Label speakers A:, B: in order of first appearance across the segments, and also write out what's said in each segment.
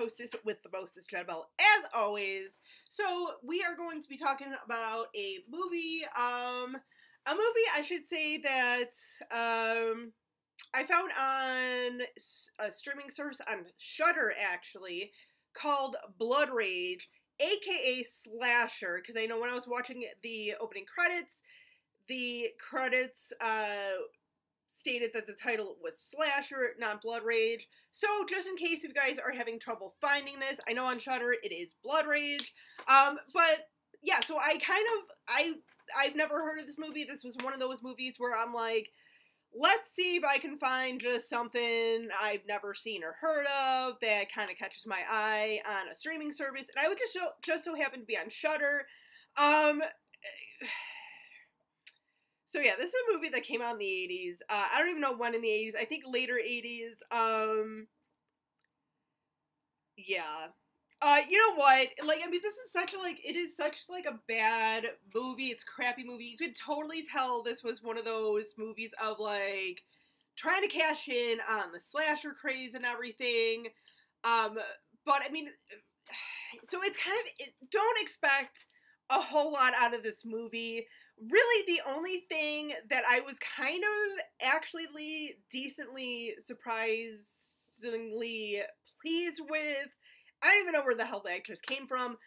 A: hostess with the mostest, Jenbelle, as always. So we are going to be talking about a movie I should say that I found on a streaming service on Shudder, actually, called Blood Rage, aka Slasher, because I know when I was watching the opening credits, the credits stated that the title was Slasher, not Blood Rage. So just in case if you guys are having trouble finding this, I know on Shudder it is Blood Rage. But yeah, so I've never heard of this movie. This was one of those movies where I'm like, let's see if I can find just something I've never seen or heard of that kind of catches my eye on a streaming service. And I would just so happen to be on Shudder. So yeah, this is a movie that came out in the 80s. I don't even know when in the 80s. I think later 80s. Yeah. You know what? Like, I mean, this is it is such a bad movie. It's a crappy movie. You could totally tell this was one of those movies of, like, trying to cash in on the slasher craze and everything. But, I mean, so it's kind of, don't expect a whole lot out of this movie. Really, the only thing that I was kind of actually decently surprisingly pleased with, I don't even know where the hell the actress came from,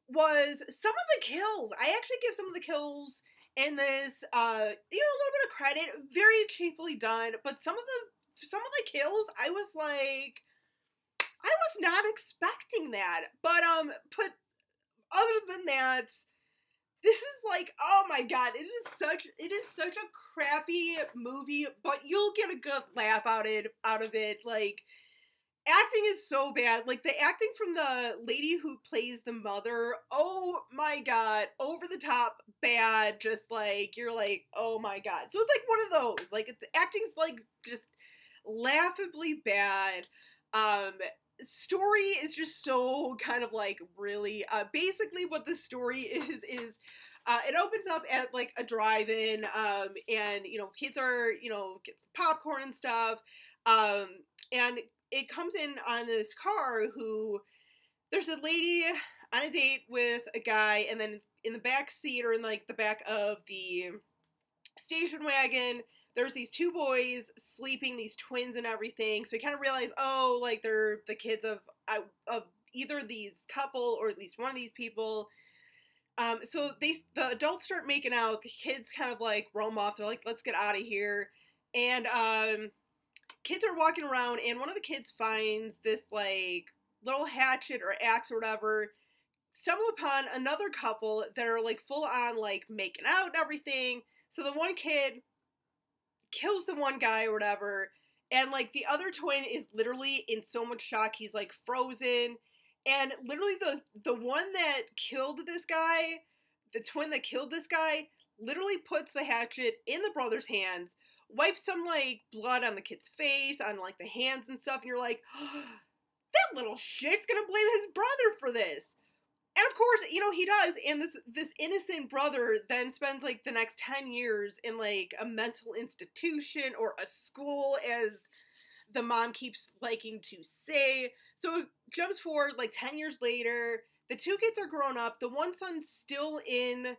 A: was some of the kills. I actually give some of the kills in this, a little bit of credit. Very cheaply done, but some of the kills, I was like, I was not expecting that. But other than that, this is like, oh my god, it is such a crappy movie, but you'll get a good laugh out of it. Like, acting is so bad. Like, the acting from the lady who plays the mother, oh my god, over the top bad. Just like, you're like, oh my god. So it's like one of those. Like, the acting's like just laughably bad. Story is just so kind of like really, basically what the story is it opens up at like a drive-in, and kids are get popcorn and stuff, and it comes in on this car who there's a lady on a date with a guy, and then in the back seat, or in like the back of the station wagon, there's these two boys sleeping, these twins and everything. So you kind of realize, oh, like they're the kids of either these couple or at least one of these people. So the adults start making out. The kids kind of like roam off. They're like, let's get out of here. And kids are walking around, and one of the kids finds this like little hatchet or axe or whatever. Stumble upon another couple that are like full on like making out and everything. So the one kid kills the one guy or whatever, and like the other twin is literally in so much shock he's like frozen, and literally the one that killed this guy, the twin that killed this guy, literally puts the hatchet in the brother's hands, wipes some like blood on the kid's face, on like the hands and stuff, and you're like, oh, that little shit's gonna blame his brother for this. And of course, he does, and this innocent brother then spends, like, the next 10 years in, like, a mental institution or a school, as the mom keeps liking to say. So it jumps forward, like, 10 years later, the two kids are grown up, the one son's still in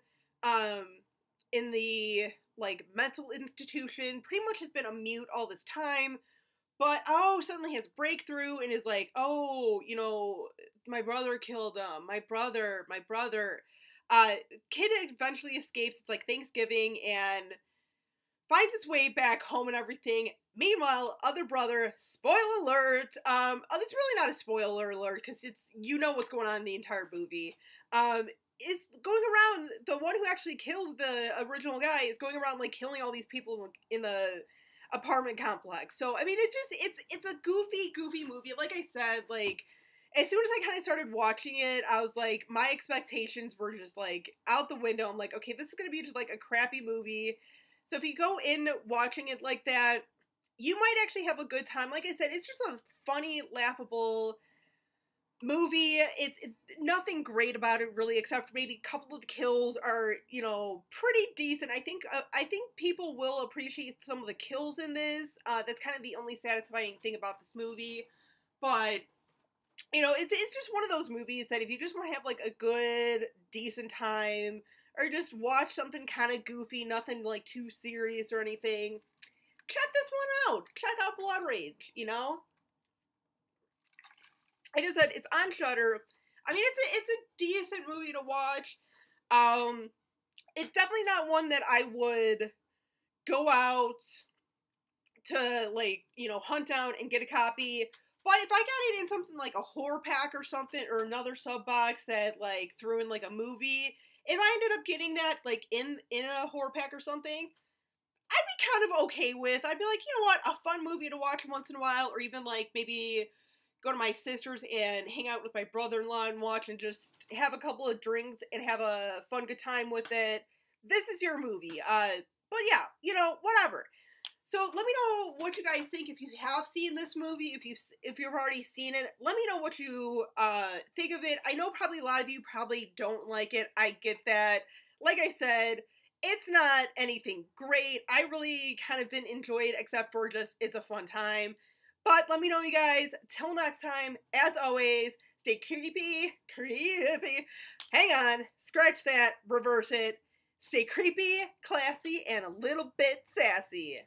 A: the, like, mental institution, pretty much has been a mute all this time, but, suddenly has breakthrough and is like, my brother killed him. My brother. Kid eventually escapes. It's like Thanksgiving, and finds its way back home and everything. Meanwhile, other brother, spoiler alert, it's really not a spoiler alert, because it's, what's going on in the entire movie, is going around, the one who actually killed the original guy is going around, like, killing all these people in the apartment complex. So, I mean, it's a goofy movie. Like I said, like, as soon as I kind of started watching it, I was like, my expectations were just, like, out the window. I'm like, okay, this is gonna be just, like, a crappy movie. So if you go in watching it like that, you might actually have a good time. Like I said, it's just a funny, laughable movie. It's nothing great about it, really, except for maybe a couple of the kills are, pretty decent. I think people will appreciate some of the kills in this. That's kind of the only satisfying thing about this movie. But You know, it's just one of those movies that if you just want to have like a good, decent time, or just watch something kind of goofy, nothing like too serious or anything, check this one out. Check out Blood Rage. You know, like I said, it's on Shudder. I mean, it's a decent movie to watch. Um, it's definitely not one that I would go out to, like, you know, hunt down and get a copy. But if I got it in something like a horror pack or something, or another sub box that like threw in like a movie, if I ended up getting that like in a horror pack or something, I'd be kind of okay with. I'd be like, you know what, a fun movie to watch once in a while, or even like maybe go to my sister's and hang out with my brother-in-law and watch and just have a couple of drinks and have a fun good time with it. This is your movie. But yeah, you know, whatever. So let me know what you guys think if you have seen this movie. If you've already seen it, let me know what you think of it. I know probably a lot of you probably don't like it. I get that. Like I said, it's not anything great. I really kind of didn't enjoy it except for just it's a fun time. But let me know, you guys. Till next time, as always, stay creepy. Hang on, scratch that, reverse it. Stay creepy, classy, and a little bit sassy.